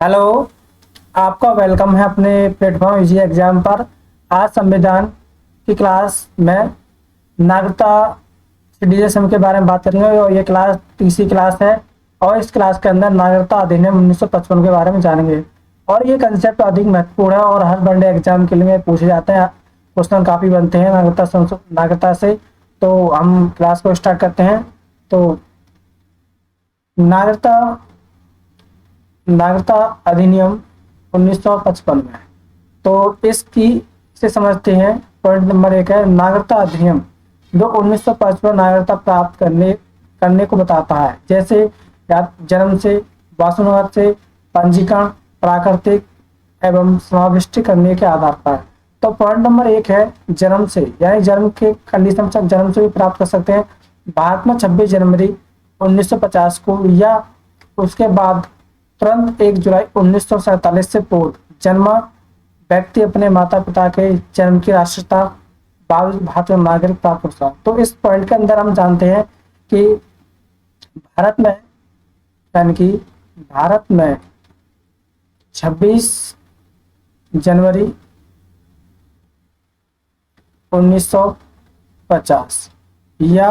Hello. आपका welcome है अपने प्लेटफॉर्म इजी एग्जाम पर। आज संविधान की क्लास में नागरिकता सिटीजन के बारे में बात करेंगे और ये क्लास तीसरी क्लास है। और इस क्लास के अंदर नागरिकता अधिनियम 1955 के बारे में जानेंगे। और ये कंसेप्ट अधिक महत्वपूर्ण है और हर वनडे एग्जाम के लिए पूछे जाते हैं। क्वेश्चन काफ़ी बनते हैं नागरिकता से। तो हम क्लास को स्टार्ट करते हैं। तो नागरिकता नागरिकता अधिनियम 1955 में, तो इसकी से समझते हैं। पॉइंट नंबर 1 है नागरिकता अधिनियम, जो 1955 नागरिकता प्राप्त करने को बताता है, जैसे या जन्म से, वासनावत से, पंजीकरण, प्राकृतिक एवं समाविष्ट करने के आधार पर। तो पॉइंट नंबर 1 है जन्म से, यानी जन्म के कंडीशन से जन्म से भी प्राप्त कर सकते हैं। भारत में 26 जनवरी 1950 को या उसके बाद तुरंत 1 जुलाई 1947 से पूर्व जन्मा व्यक्ति अपने माता पिता के जन्म की राष्ट्रीयता भारतीय नागरिक प्राप्त होता है। तो इस पॉइंट के अंदर हम जानते हैं कि भारत में, यानी कि भारत में 26 जनवरी 1950 या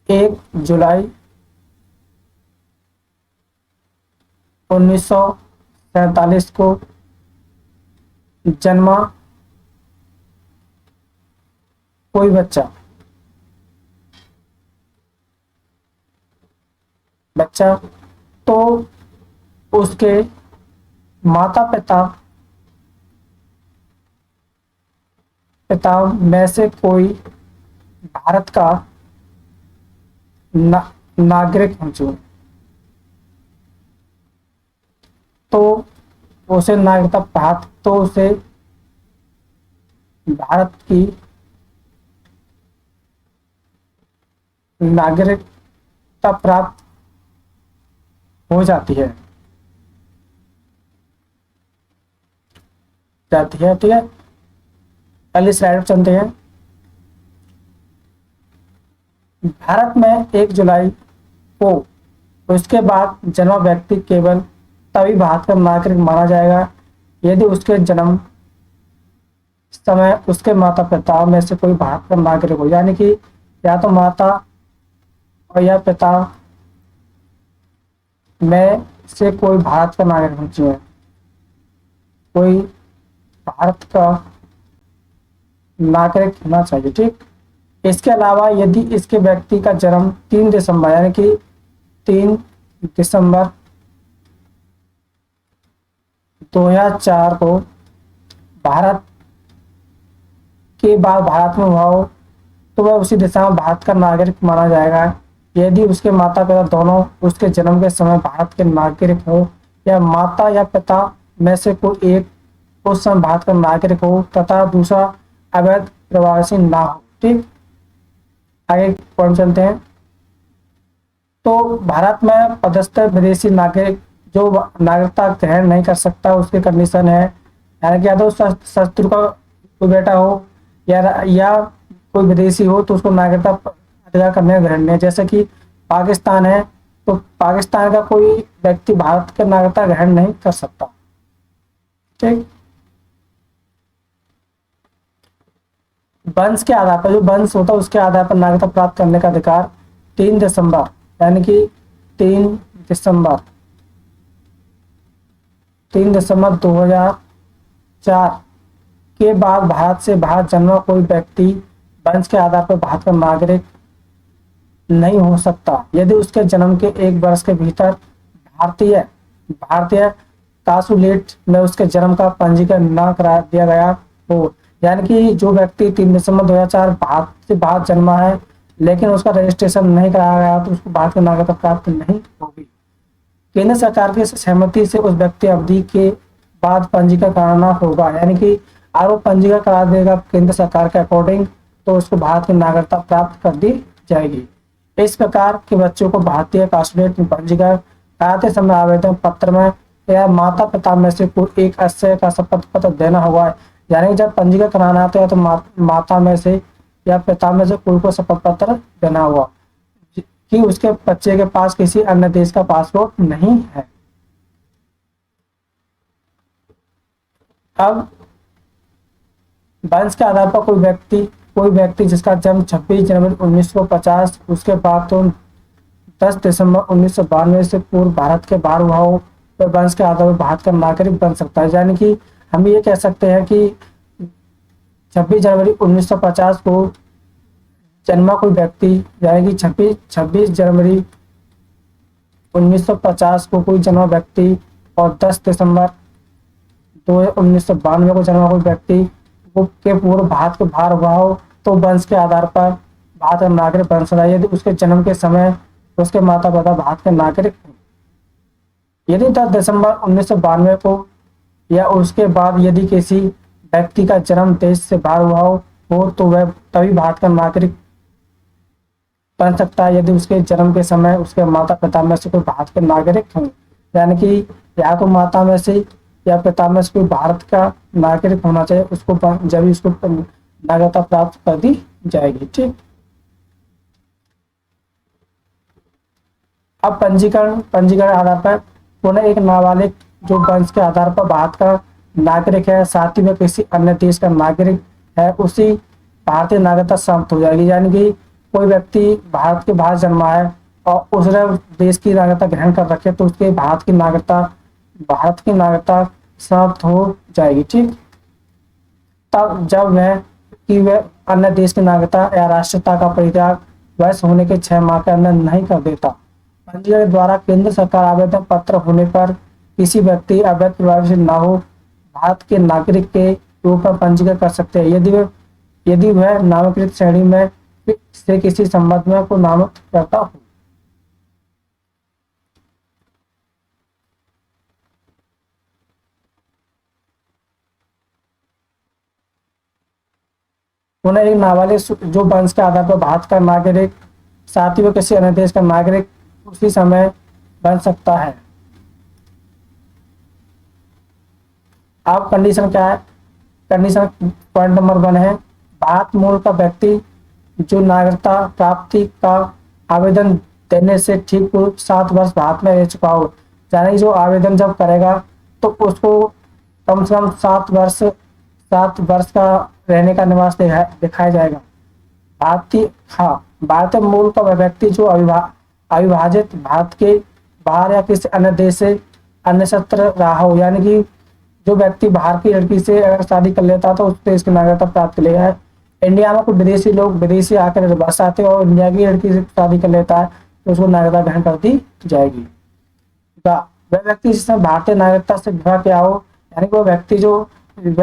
1 जुलाई 1947 को जन्मा कोई बच्चा तो उसके माता पिता में से कोई भारत का नागरिक हो जो, तो उसे भारत की नागरिकता प्राप्त हो जाती है। ठीक है, पहली स्लाइड पर चलते हैं। भारत में 1 जुलाई को उसके बाद जन्मा व्यक्ति केवल तभी भारत का नागरिक माना जाएगा यदि उसके जन्म समय उसके माता पिता में से कोई भारत का नागरिक हो, यानी कि या तो माता और या पिता में से कोई भारत का नागरिक होना चाहिए, कोई भारत का नागरिक होना चाहिए। ठीक, इसके अलावा यदि इसके व्यक्ति का जन्म 3 दिसंबर, यानी कि 3 दिसंबर 2004 को भारत के बाद भारत में हुआ हो, तो वह उसी दिशा में भारत का नागरिक माना जाएगा यदि उसके माता पिता दोनों उसके जन्म के समय भारत के नागरिक हो, या माता या पिता में से कोई एक उस समय भारत का नागरिक हो तथा दूसरा अवैध प्रवासी ना हो। ठीक, आगे पॉइंट चलते हैं। तो भारत में पदस्थ विदेशी नागरिक जो नागरिकता ग्रहण नहीं कर सकता, उसकी कंडीशन है, यानी कि या तो शत्रु का कोई बेटा हो या कोई विदेशी हो, तो उसको नागरिकता अधिकार करने ग्रहण नहीं है। जैसे कि पाकिस्तान है, तो पाकिस्तान का कोई व्यक्ति भारत के नागरिकता ग्रहण नहीं कर सकता। ठीक, वंश के आधार पर, जो वंश होता है उसके आधार पर नागरिकता प्राप्त करने का अधिकार 3 दिसंबर, यानी कि 3 दिसंबर 2004 के बाद भारत से बाहर जन्मा कोई व्यक्ति वंश के आधार पर भारत का नागरिक नहीं हो सकता यदि उसके जन्म के 1 वर्ष के भीतर भारतीय कांसुलेट में उसके जन्म का पंजीकरण न करा दिया गया हो, यानी कि जो व्यक्ति 3 दिसंबर 2004 भारत से बाहर जन्मा है लेकिन उसका रजिस्ट्रेशन नहीं कराया गया, तो उसको भारत की नागरिकता प्राप्त नहीं होगी। केंद्र सरकार की सहमति से उस व्यक्ति अवधि के बाद पंजीकरण कराना होगा, यानी कि अगर वो पंजीकरण करा देगा केंद्र सरकार के अकॉर्डिंग, तो उसको भारत की नागरिकता प्राप्त कर दी जाएगी। इस प्रकार के बच्चों को भारतीय कांसुलेट में पंजीकरण कराते समय आवेदन पत्र में या माता पिता में से कोई एक आशय का शपथ पत्र देना होगा, यानी जब पंजीकरण कराना आता है तो माता में से या पिता में से कोई को शपथ पत्र देना होगा कि उसके बच्चे के पास किसी अन्य देश का पासपोर्ट नहीं है। अब वंश के आधार पर कोई व्यक्ति जिसका जन्म 26 जनवरी 1950 उसके बाद तो 10 दिसंबर 1992 से पूर्व भारत के बाहर हुआ हो, तो वंश के आधार पर भारत का नागरिक बन सकता है। यानी कि हम ये कह सकते हैं कि 26 जनवरी 1950 को जन्मा कोई व्यक्ति, यानी कि 26 जनवरी 1950 को कोई जन्मा व्यक्ति और 10 दिसंबर 1992 को जन्मा कोई व्यक्ति वो के पूर्व भारत के बाहर हुआ हो, तो वंश के आधार पर भारत का नागरिक बन सकता है यदि उसके जन्म के समय उसके माता पिता भारत के नागरिक हैं। यदि 10 दिसंबर 1992 को या उसके बाद यदि किसी व्यक्ति का जन्म देश से बाहर हुआ हो तो वह तभी भारत का नागरिक बन सकता है यदि उसके जन्म के समय उसके माता पिता में से कोई भारत के नागरिक हों। यानी कि या तो माता में से या पिता में से कोई भारत का नागरिक होना चाहिए, उसको जब उसको नागरिकता प्राप्त कर दी जाएगी। ठीक, अब पंजीकरण आधार पर पुनः एक नाबालिग जो वंश के आधार पर भारत का नागरिक है, साथ ही में किसी अन्य देश का नागरिक है, उसी भारतीय नागरिकता समाप्त हो जाएगी। यानी कि कोई व्यक्ति भारत के बाहर जन्मा है और उसने देश की नागरिकता ग्रहण कर रखी है तो उसके भारत की नागरिकता समाप्त हो जाएगी। ठीक, तब जब वह अन्य देश की नागरिकता या राष्ट्रीयता का परित्याग वयस होने के 6 माह के अंदर नहीं कर देता। पंजीकरण के द्वारा केंद्र सरकार आवेदन पत्र होने पर किसी व्यक्ति अवैध प्रभाव से न हो भारत के नागरिक के रूप में पंजीकरण कर सकते हैं यदि वह नामांकित श्रेणी में से किसी संबंध में को नामित करता हो। पुनः एक नाबालिग जो वंश के आधार पर भारत का नागरिक साथ ही में किसी अन्य देश का नागरिक उसी समय बन सकता है। अब कंडीशन क्या है? कंडीशन पॉइंट नंबर 1 है भारत मूल का व्यक्ति जो नागरिकता प्राप्ति का आवेदन देने से ठीक पूर्व 7 वर्ष भारत में रह चुका हो। यानी जो आवेदन जब करेगा तो उसको कम से कम 7 वर्ष का रहने का निवास दिखाया जाएगा। भारतीय मूल का वह व्यक्ति जो अविभाजित भारत के बाहर या किसी अन्य देश से अन्य क्षेत्र रहा हो। यानी कि जो व्यक्ति बाहर की लड़की से अगर शादी कर लेता तो उस देश की नागरिकता प्राप्त कर लेगा। इंडिया में कुछ विदेशी आकर बस आते और इंडिया की लड़की से शादी कर लेता है तो उसको नागरिकता ग्रहण कर दी जाएगी। वह व्यक्ति जिसने भारतीय नागरिकता से विवाह किया हो, यानी वह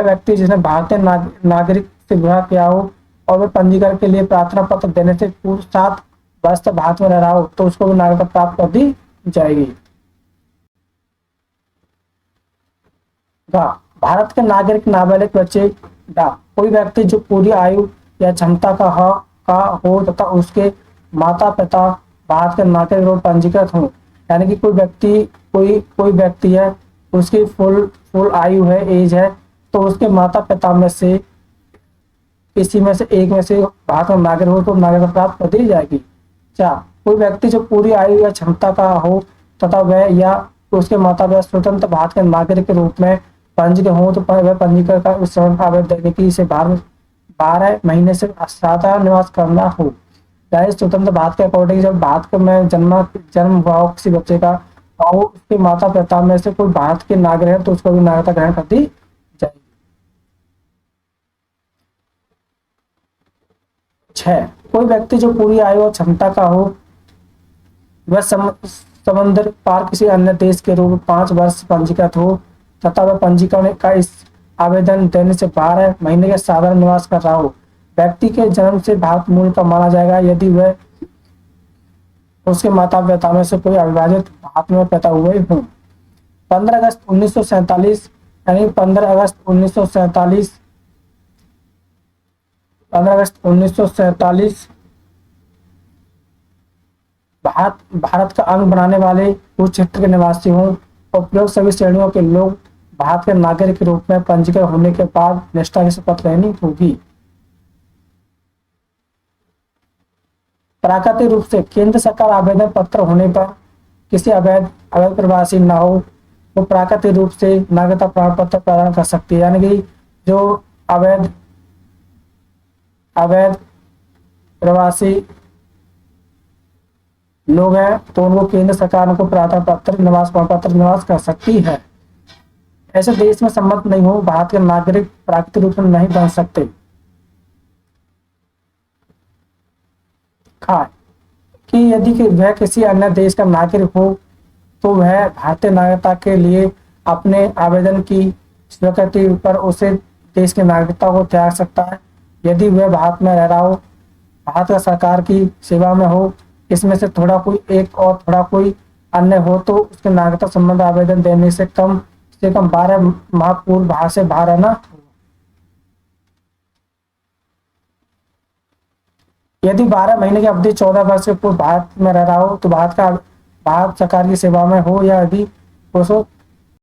व्यक्ति जिसने भारतीय नागरिक से विवाह किया हो और वह पंजीकरण के लिए प्रार्थना पत्र देने से पूर्व 7 वर्ष तक भारत में रह रहा हो तो उसको भी नागरिकता प्राप्त कर दी जाएगी। भारत के नागरिक नाबालिग बच्चे कोई व्यक्ति जो पूरी आयु या क्षमता का हो तथा उसके माता पिता भारत के नागरिक रूप पंजीकृत हो। यानी कि कोई व्यक्ति है उसकी फुल आयु है, एज है, तो उसके माता पिता में से किसी में से एक में से भारत का नागरिक हो तो नागरिकता प्राप्त कर दी जाएगी। 4 कोई व्यक्ति जो पूरी आयु या क्षमता का हो तथा वह या उसके माता पिता स्वतंत्र भारत के नागरिक के रूप में पंजीकृत हो तो वह पंजीकरण का उस समय आवेदन देने की इसे 12 महीने से ज्यादा निवास करना हो। यानी स्वतंत्र भारत के अकॉर्डिंग जब भारत में जन्म हुआ हो किसी बच्चे का और उसके माता पिता में से कोई भारत के नागरिक है तो उसको भी नागरिकता ग्रहण कर दी जाएगी। 6 कोई व्यक्ति जो पूरी आयु और क्षमता का हो वह समुद्र पार किसी अन्य देश के रूप में 5 वर्ष पंजीकृत हो तथा वह पंजीकरण का इस आवेदन देने से 12 महीने के साधारण निवास कर रहा हो। व्यक्ति के जन्म से भारत मूल का माना जाएगा यदि वह उसके माता पिता में से कोई अविभाजित भारत में पैदा हुए हों। 15 अगस्त 1947 यानी 15 अगस्त 1947 भारत का अंग बनाने वाले उस क्षेत्र के निवासी हों और प्रयोग सभी श्रेणियों के लोग भारत के नागरिक के रूप में पंजीकृत होने के बाद निष्ठा की शपथ लेनी होगी। प्राकृतिक रूप से केंद्र सरकार आवेदन पत्र होने पर किसी अवैध प्रवासी न हो वो प्राकृतिक रूप से नागरिकता प्रमाण पत्र प्रदान कर सकती है। यानी कि जो अवैध अवैध प्रवासी लोग हैं तो उनको केंद्र सरकार उनको प्रमाण पत्र निवास प्रमाण पत्र निवास कर सकती है। ऐसे देश में सम्मत नहीं हो भारत के नागरिक प्राकृतिक रूप से नहीं बन सकते। हाँ, कि यदि कि वह किसी अन्य देश का नागरिक हो तो वह भारतीय नागरिकता के लिए अपने आवेदन की स्वीकृति पर उसे देश की नागरिकता को त्याग सकता है। यदि वह भारत में रह रहा हो, भारत का सरकार की सेवा में हो, इसमें से थोड़ा कोई एक और थोड़ा कोई अन्य हो तो उसके नागरिकता संबंधी आवेदन देने से कम 12 माह पूर्व भारत से बाहर रहना। यदि 12 महीने की अवधि 14 वर्ष के पूर्व भारत में रह रहा हो तो भारत सरकार की सेवा में हो या यदि उसको